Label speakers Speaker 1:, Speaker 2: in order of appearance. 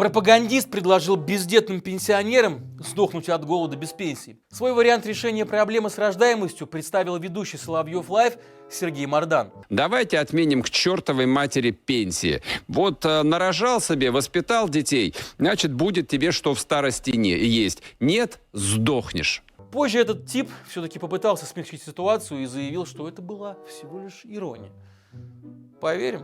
Speaker 1: Пропагандист предложил бездетным пенсионерам сдохнуть от голода без пенсии. Свой вариант решения проблемы с рождаемостью представил ведущий Соловьев Лайв Сергей Мардан.
Speaker 2: Давайте отменим к чертовой матери пенсии. Вот нарожал себе, воспитал детей, значит, будет тебе что в старости есть. Нет, сдохнешь.
Speaker 1: Позже этот тип все-таки попытался смягчить ситуацию и заявил, что это была всего лишь ирония. Поверим?